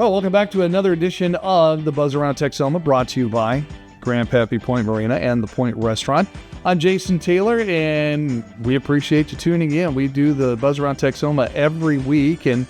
Well, welcome back to another edition of the Buzz Around Texoma, brought to you by Grandpappy Point Marina and the Point Restaurant. I'm Jason Taylor, and we appreciate you tuning in. We do the Buzz Around Texoma every week, and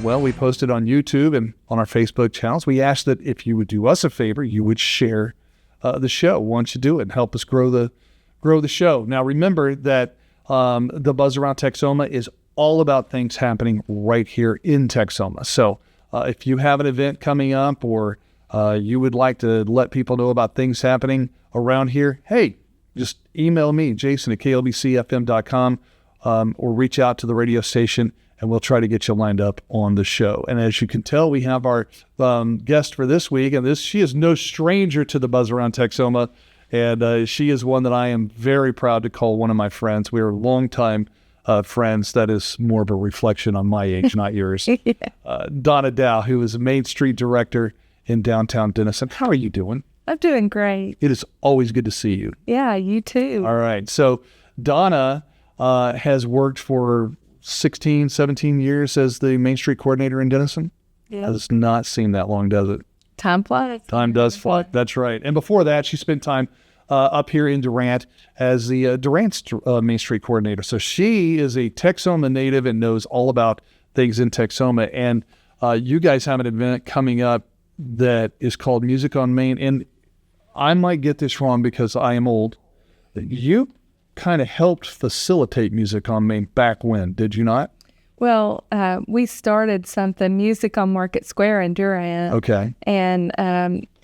we post it on YouTube and on our Facebook channels. We ask that if you would do us a favor, you would share the show once you do it and help us grow the show. Now, remember that the Buzz Around Texoma is all about things happening right here in Texoma. So if you have an event coming up or you would like to let people know about things happening around here, hey, just email me, Jason at klbcfm.com, or reach out to the radio station, and we'll try to get you lined up on the show. And as you can tell, we have our guest for this week, and she is no stranger to the Buzz Around Texoma, and she is one that I am very proud to call one of my friends. We are longtime friends. That is more of a reflection on my age, not yours. Yeah. Donna Dow, who is a Main Street director in downtown Denison. How are you doing? I'm doing great. It is always good to see you. Yeah, you too. All right. So Donna has worked for 16, 17 years as the Main Street coordinator in Denison. Yeah. Does not seem that long, does it? Time flies. Time does fly. That's right. And before that, she spent time up here in Durant as the Durant's Main Street coordinator. So she is a Texoma native and knows all about things in Texoma. And you guys have an event coming up that is called Music on Main. And I might get this wrong because I am old. You kind of helped facilitate Music on Main back when, did you not? Well, we started something, Music on Market Square in Durant. Okay. And,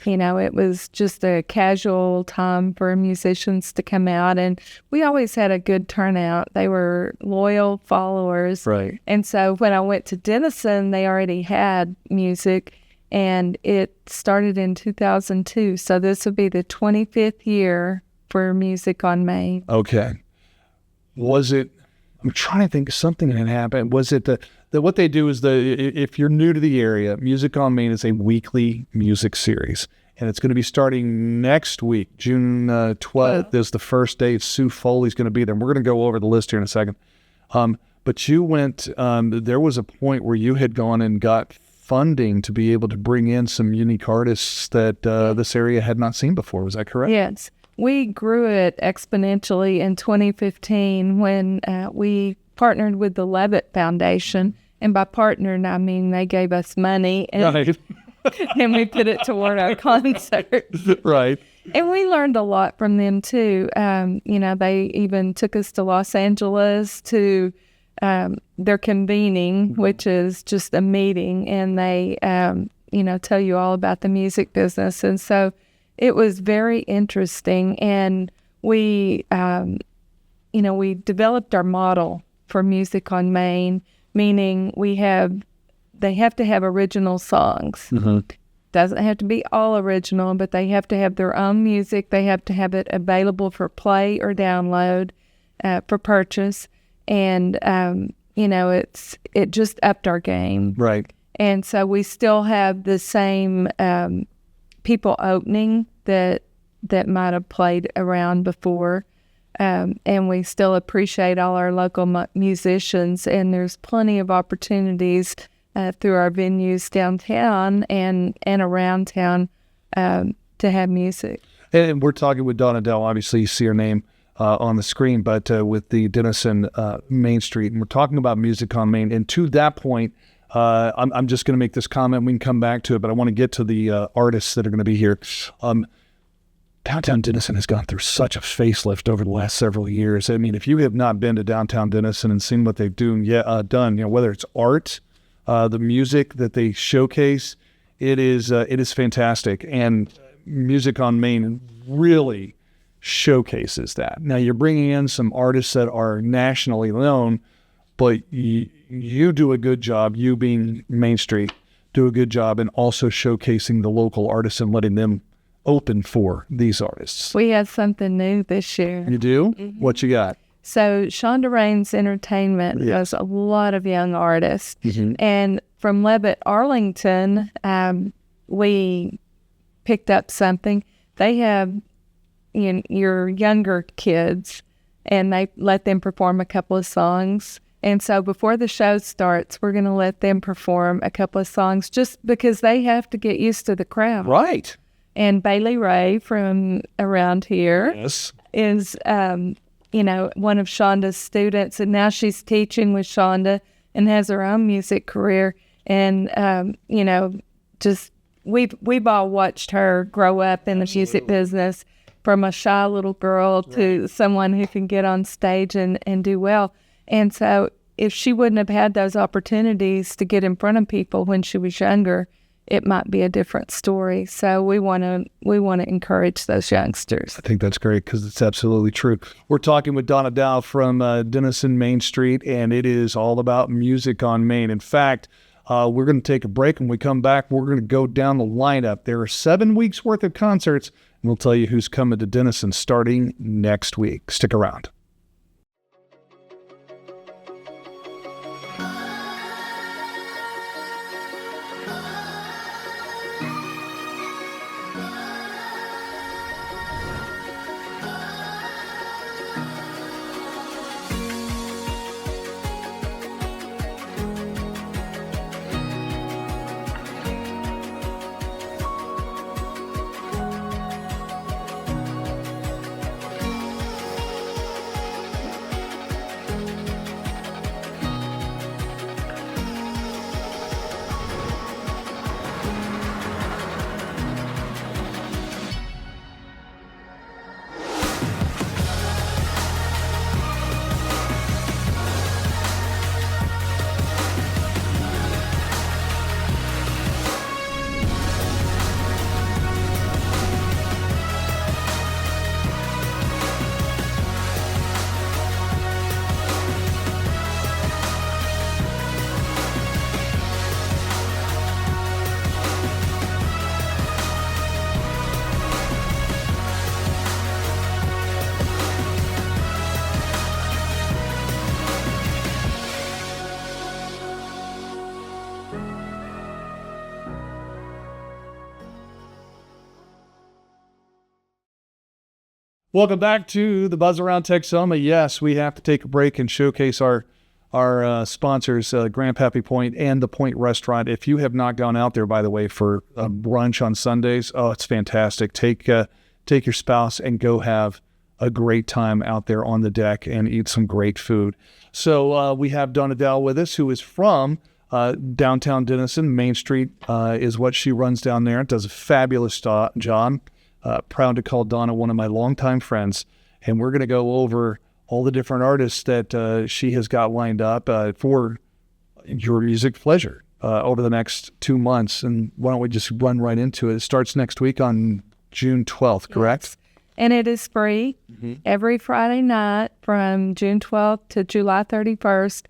it was just a casual time for musicians to come out. And we always had a good turnout. They were loyal followers. Right. And so when I went to Denison, they already had music. And it started in 2002. So this will be the 25th year for Music on Main. Okay. I'm trying to think of something that happened. Was it that what they do is if you're new to the area, Music on Main is a weekly music series. And it's going to be starting next week. June 12th is the first day. Sue Foley's going to be there. And we're going to go over the list here in a second. But you went, there was a point where you had gone and got funding to be able to bring in some unique artists that this area had not seen before. Was that correct? Yes. We grew it exponentially in 2015 when we partnered with the Levitt Foundation. And by partnering, I mean they gave us money and, right. and we put it toward our concert. Right. And we learned a lot from them, too. They even took us to Los Angeles to their convening, which is just a meeting. And they, tell you all about the music business. And so it was very interesting, and we developed our model for Music on Main, meaning they have to have original songs. Mm-hmm. Doesn't have to be all original, but they have to have their own music. They have to have it available for play or download, for purchase, and it just upped our game. Right. And so we still have the same people opening that might have played around before, and we still appreciate all our local musicians, and there's plenty of opportunities through our venues downtown and around town to have music. And we're talking with Donna Dow. Obviously you see her name on the screen, but with the Denison Main Street, and we're talking about Music on Main. And to that point, I'm just going to make this comment. We can come back to it, but I want to get to the artists that are going to be here. Downtown Denison has gone through such a facelift over the last several years. I mean, if you have not been to downtown Denison and seen what they've done, whether it's art, the music that they showcase, it is fantastic. And Music on Main really showcases that. Now, you're bringing in some artists that are nationally known, but you do a good job, you being Main Street, do a good job in also showcasing the local artists and letting them open for these artists. We have something new this year. You do? Mm-hmm. What you got? So Shonda Raines Entertainment has a lot of young artists. Mm-hmm. And from Levitt, Arlington, we picked up something. They have your younger kids, and they let them perform a couple of songs. And so before the show starts, we're going to let them perform a couple of songs just because they have to get used to the crowd. Right. And Bailey Ray from around here Yes. is, one of Shonda's students. And now she's teaching with Shonda and has her own music career. And, just we've all watched her grow up in the music business from a shy little girl to someone who can get on stage and do well. And so if she wouldn't have had those opportunities to get in front of people when she was younger, it might be a different story. So we want to encourage those youngsters. I think that's great because it's absolutely true. We're talking with Donna Dow from Denison Main Street, and it is all about music on Main. In fact, we're going to take a break. When we come back, we're going to go down the lineup. There are 7 weeks worth of concerts, and we'll tell you who's coming to Denison starting next week. Stick around. Welcome back to the Buzz Around Texoma. Yes, we have to take a break and showcase our sponsors, Grandpappy Point and the Point Restaurant. If you have not gone out there, by the way, for brunch on Sundays, it's fantastic. Take your spouse and go have a great time out there on the deck and eat some great food. So we have Donna Dow with us, who is from downtown Denison. Main Street is what she runs down there. Does a fabulous job. Proud to call Donna one of my longtime friends, and we're going to go over all the different artists that she has got lined up for your music pleasure over the next 2 months. And why don't we just run right into it? It starts next week on June 12th, correct? Yes. And it is free every Friday night from June 12th to July 31st,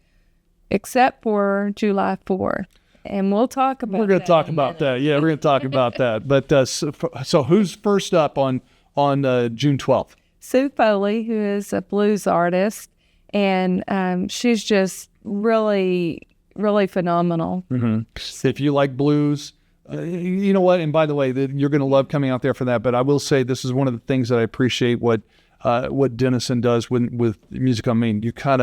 except for July 4th. And we'll talk about that. We're going to talk about that. Yeah, we're going to talk about that. But so who's first up on June 12th? Sue Foley, who is a blues artist, and she's just really, really phenomenal. Mm-hmm. If you like blues, you know what? And by the way, you're going to love coming out there for that. But I will say this is one of the things that I appreciate what Denison does with Music on Main. You try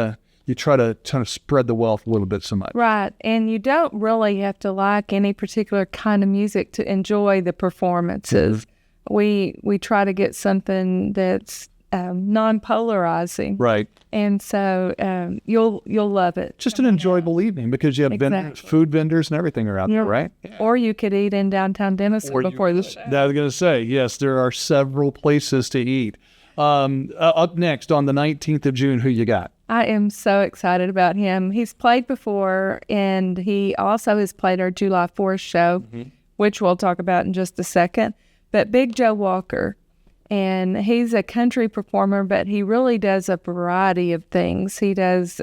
to kind of spread the wealth a little bit so much. Right. And you don't really have to like any particular kind of music to enjoy the performances. Mm-hmm. We try to get something that's non-polarizing. Right. And so you'll love it. Just an enjoyable evening because you have food vendors and everything are out there, right? Yeah. Or you could eat in downtown Denison before the show. I was going to say, yes, there are several places to eat. Up next on the 19th of June, who you got? I am so excited about him. He's played before, and he also has played our July 4th show, which we'll talk about in just a second. But Big Joe Walker, and he's a country performer, but he really does a variety of things. He does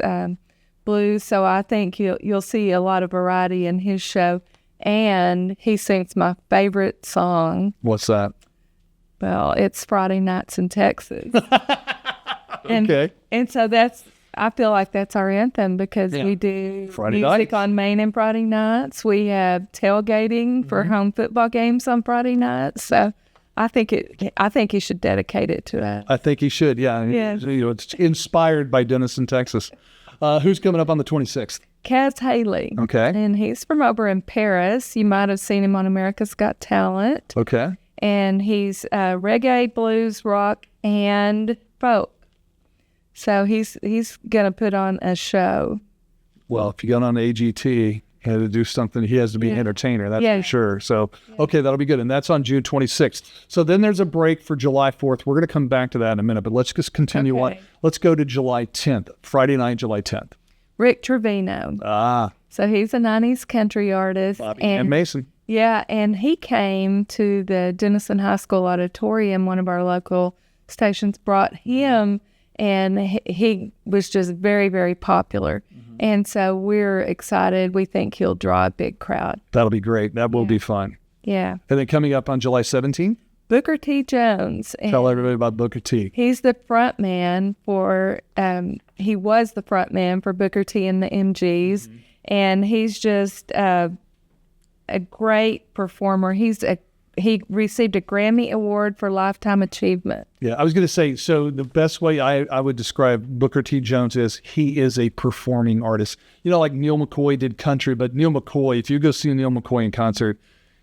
blues, so I think you'll see a lot of variety in his show. And he sings my favorite song. What's that? Well, it's Friday Nights in Texas. Okay. And so I feel like that's our anthem because we do Friday music nights on Main and Friday nights. We have tailgating for home football games on Friday nights. So I think he should dedicate it to that. I think he should, yeah. Yes. It's inspired by Denison, Texas. Who's coming up on the 26th? Kaz Haley. Okay. And he's from over in Paris. You might have seen him on America's Got Talent. Okay. And he's reggae, blues, rock, and folk. So he's going to put on a show. Well, if you got on AGT, he had to do something. He has to be an entertainer, that's for sure. So, okay, that'll be good. And that's on June 26th. So then there's a break for July 4th. We're going to come back to that in a minute, but let's just continue on. Let's go to July 10th, Friday night, July 10th. Rick Trevino. So he's a 90s country artist. Bobby and Mason. Yeah, and he came to the Denison High School auditorium. One of our local stations brought him, and he was just very, very popular. And so we're excited. We think he'll draw a big crowd. That'll be great. That will be fun. Yeah. And then coming up on July 17th? Booker T. Jones. Tell everybody about Booker T. He's the front man for, he was the front man for Booker T and the MGs. And he's just a great performer. He received a Grammy Award for Lifetime Achievement. Yeah, I was going to say, so the best way I would describe Booker T. Jones is he is a performing artist. You know, like Neil McCoy did country, but Neil McCoy, if you go see Neil McCoy in concert,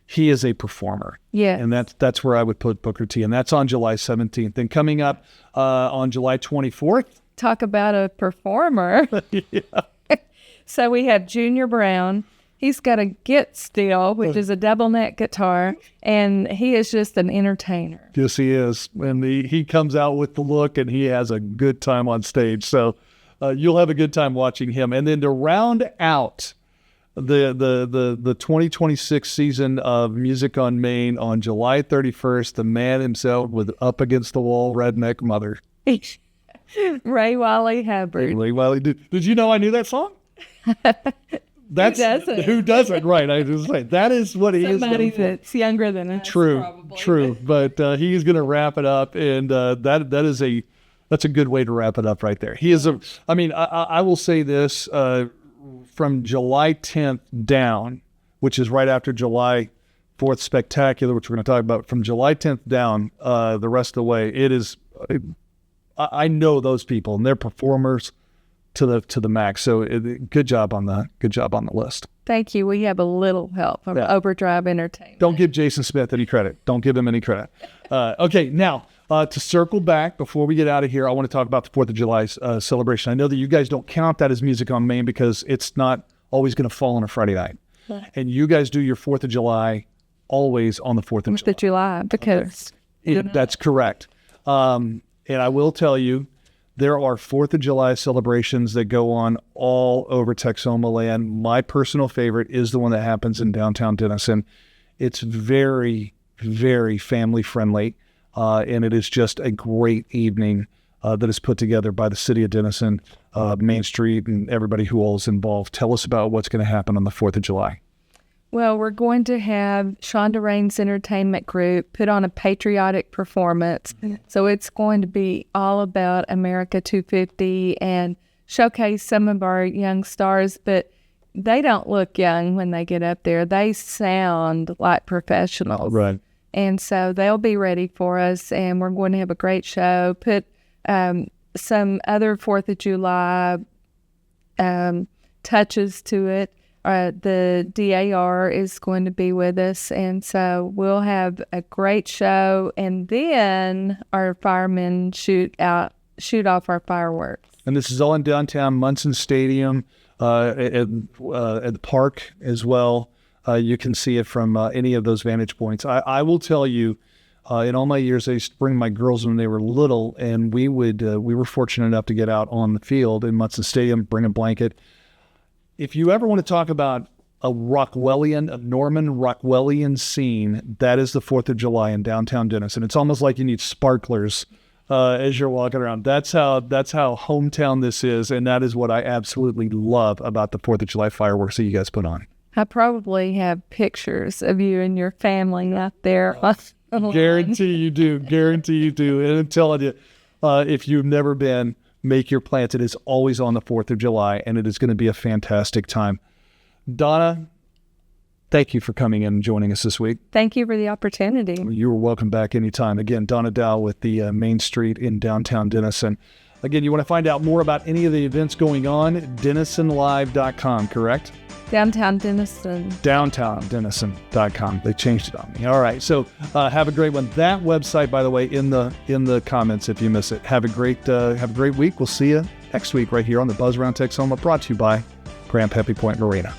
he is a performer. Yeah. And that's where I would put Booker T. And that's on July 17th. Then coming up on July 24th. Talk about a performer. So we have Junior Brown. He's got a Get Steel, which is a double neck guitar, and he is just an entertainer. Yes, he is. And he comes out with the look, and he has a good time on stage. So you'll have a good time watching him. And then to round out the 2026 season of Music on Main on July 31st, the man himself with Up Against the Wall, Redneck Mother. Ray Wiley Hubbard. Ray Wiley. Did you know I knew that song? Who doesn't? Right. I just say that is what he is. Somebody that's younger than us. True. But he's going to wrap it up, and that's a good way to wrap it up right there. He is I will say this, from July 10th down, which is right after July 4th Spectacular, which we're going to talk about, from July 10th down, the rest of the way, it is, I know those people, and they're performers to the max. So good job on the list. Thank you. We have a little help from Overdrive Entertainment. Don't give Jason Smith any credit. Don't give him any credit. Okay, now to circle back before we get out of here, I want to talk about the 4th of July celebration. I know that you guys don't count that as Music on Main because it's not always going to fall on a Friday night. And you guys do your 4th of July always on the 4th of July. Because that's correct. And I will tell you, there are 4th of July celebrations that go on all over Texoma land. My personal favorite is the one that happens in downtown Denison. It's very, very family friendly, and it is just a great evening that is put together by the city of Denison, Main Street, and everybody who all is involved. Tell us about what's going to happen on the 4th of July. Well, we're going to have Shonda Raines Entertainment Group put on a patriotic performance. So it's going to be all about America 250 and showcase some of our young stars, but they don't look young when they get up there. They sound like professionals. Right. And so they'll be ready for us, and we're going to have a great show. Put some other 4th of July touches to it. The DAR is going to be with us, and so we'll have a great show, and then our firemen shoot off our fireworks. And this is all in downtown Munson Stadium, at the park as well. You can see it from any of those vantage points. I will tell you, in all my years, I used to bring my girls when they were little, and we were fortunate enough to get out on the field in Munson Stadium, bring a blanket. If you ever want to talk about a Norman Rockwellian scene, that is the 4th of July in downtown Denison. It's almost like you need sparklers as you're walking around. That's how hometown this is, and that is what I absolutely love about the 4th of July fireworks that you guys put on. I probably have pictures of you and your family out there. Guarantee you do. And I'm telling you, if you've never been, make your plans. It is always on the 4th of July, and it is going to be a fantastic time. Donna, thank you for coming in and joining us this week. Thank you for the opportunity. You are welcome back anytime. Again, Donna Dow with the Main Street in downtown Denison. Again, you want to find out more about any of the events going on, denisonlive.com, correct? Downtown Denison. DowntownDenison.com. They changed it on me. All right. So have a great one. That website, by the way, in the comments if you miss it. Have a great week. We'll see you next week right here on the Buzz Around Texoma, brought to you by Grand Pepe Point Marina.